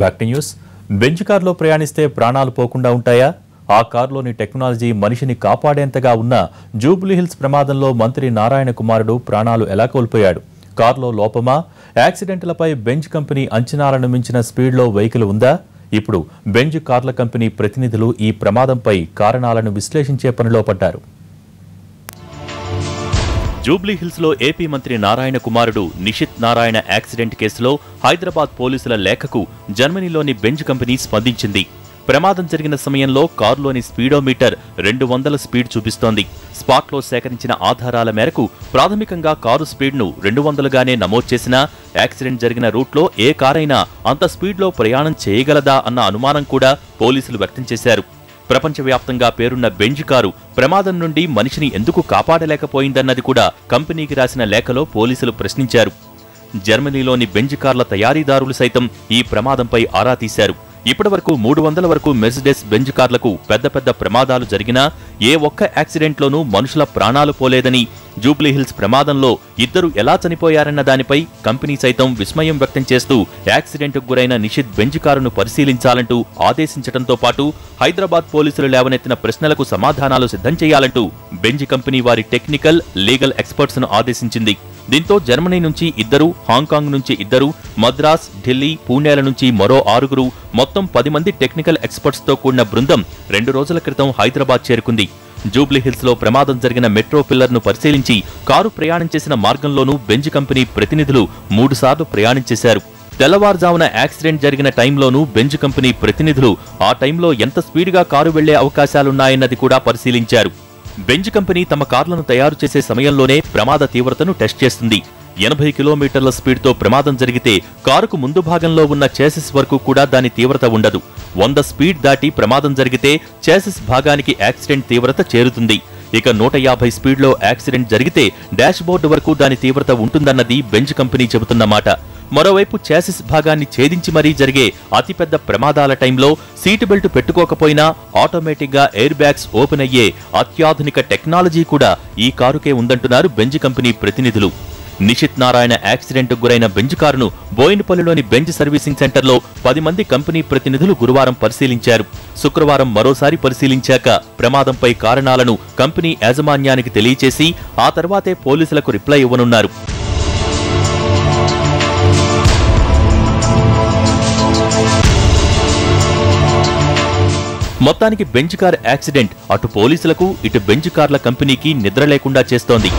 Back to news. Benz కార్లో ప్రయాణిస్తే ప్రాణాలు పోకుండా ఉంటాయా? ఆ కారులోని టెక్నాలజీ మనిషిని కాపాడేంతగా ఉన్న జూబ్లీ హిల్స్ ప్రమాదంలో మంత్రి నారాయణ కుమారుడు ప్రాణాలు ఎలా కోల్పోయాడు? కారులో లోపమా? యాక్సిడెంట్లపై బెంజ్ కంపెనీ అంచనాలను మించిన స్పీడ్లో వెహికల్ ఉందా? ఇప్పుడు బెంజ్ కార్ల కంపెనీ ప్రతినిధులు ఈ ప్రమాదంపై కారణాలను విశ్లేషించే పనిలో పడ్డారు. జూబ్లీ హిల్స్ లో ఏపీ మంత్రి నారాయణ కుమారుడు నిషిత్ నారాయణ యాక్సిడెంట్ కేసులో హైదరాబాద్ పోలీసుల లేఖకు జర్మనీలోని బెంజ్ కంపెనీ స్పందించింది. ప్రమాదం జరిగిన సమయంలో కారులోని స్పీడోమీటర్ 200 స్పీడ్ చూపిస్తోంది. స్పాట్లో సేకరించిన ఆధారాల మేరకు ప్రాథమికంగా కారు స్పీడ్ను 200గానే నమోదు చేసినా యాక్సిడెంట్ జరిగిన రూట్లో ఏ కారైనా అంత స్పీడ్లో ప్రయాణం చేయగలదా అన్న అనుమానం కూడా పోలీసులు వ్యక్తం చేశారు. ప్రపంచవ్యాప్తంగా పేరున్న బెంజ్ కారు ప్రమాదం నుండి మనిషిని ఎందుకు కాపాడలేకపోయిందన్నది కూడా కంపెనీకి రాసిన లేఖలో పోలీసులు ప్రశ్నించారు. జర్మనీలోని బెంజ్ కార్ల తయారీదారులు సైతం ఈ ప్రమాదంపై ఆరా తీశారు. ఇప్పటివరకు 300 వరకు మెర్సిడెస్ బెంజ్ కార్లకు పెద్ద పెద్ద ప్రమాదాలు జరిగినా ఏ ఒక్క యాక్సిడెంట్లోనూ మనుషుల ప్రాణాలు పోలేదని, జూబ్లీహిల్స్ ప్రమాదంలో ఇద్దరు ఎలా చనిపోయారన్న దానిపై కంపెనీ సైతం విస్మయం వ్యక్తం చేస్తూ యాక్సిడెంట్కు గురైన నిషిత్ బెంజ్ కారును పరిశీలించాలంటూ ఆదేశించడంతో పాటు హైదరాబాద్ పోలీసులు లేవనెత్తిన ప్రశ్నలకు సమాధానాలు సిద్ధం చేయాలంటూ బెంజ్ కంపెనీ వారి టెక్నికల్, లీగల్ ఎక్స్పర్ట్స్ ను ఆదేశించింది. దీంతో జర్మనీ నుంచి 2, హాంకాంగ్ నుంచి 2, మద్రాస్, ఢిల్లీ, పూణేల నుంచి మరో 6, మొత్తం 10 మంది టెక్నికల్ ఎక్స్పర్ట్స్ తో కూడిన బృందం 2 రోజుల క్రితం హైదరాబాద్ చేరుకుంది. జూబ్లీహిల్స్ లో ప్రమాదం జరిగిన మెట్రో పిల్లర్ ను పరిశీలించి కారు ప్రయాణం చేసిన మార్గంలోనూ బెంజ్ కంపెనీ ప్రతినిధులు 3 సార్లు ప్రయాణించేశారు. తెల్లవారుజామున యాక్సిడెంట్ జరిగిన టైంలోనూ బెంజ్ కంపెనీ ప్రతినిధులు ఆ టైంలో ఎంత స్పీడ్గా కారు వెళ్లే అవకాశాలున్నాయన్నది కూడా పరిశీలించారు. బెంజ్ కంపెనీ తమ కార్లను తయారు చేసే సమయంలోనే ప్రమాద తీవ్రతను టెస్ట్ చేస్తుంది. 80 కిలోమీటర్ల స్పీడ్తో ప్రమాదం జరిగితే కారుకు ముందు భాగంలో ఉన్న చేసిస్ వరకు కూడా దాని తీవ్రత ఉండదు. 100 స్పీడ్ దాటి ప్రమాదం జరిగితే చేసిస్ భాగానికి యాక్సిడెంట్ తీవ్రత చేరుతుంది. ఇక 150 స్పీడ్లో యాక్సిడెంట్ జరిగితే డాష్ బోర్డు వరకు దాని తీవ్రత ఉంటుందన్నది బెంజ్ కంపెనీ చెబుతున్నమాట. మరోవైపు చేసిస్ భాగాన్ని ఛేదించి మరీ జరిగే అతిపెద్ద ప్రమాదాల టైంలో సీటు బెల్ట్ పెట్టుకోకపోయినా ఆటోమేటిక్గా ఎయిర్ బ్యాగ్స్ ఓపెన్ అయ్యే అత్యాధునిక టెక్నాలజీ కూడా ఈ కారుకే ఉందంటున్నారు బెంజ్ కంపెనీ ప్రతినిధులు. నిషిత్ నారాయణ యాక్సిడెంట్కు గురైన బెంజ్ కారును బోయినపల్లిలోని బెంజ్ సర్వీసింగ్ సెంటర్లో 10 మంది కంపెనీ ప్రతినిధులు గురువారం పరిశీలించారు. శుక్రవారం మరోసారి పరిశీలించాక ప్రమాదంపై కారణాలను కంపెనీ యాజమాన్యానికి తెలియచేసి ఆ తర్వాతే పోలీసులకు రిప్లై ఇవ్వనున్నారు. మొత్తానికి బెంజ్ కార్ యాక్సిడెంట్ అటు పోలీసులకు, ఇటు బెంజ్ కార్ల కంపెనీకి నిద్ర లేకుండా చేస్తోంది.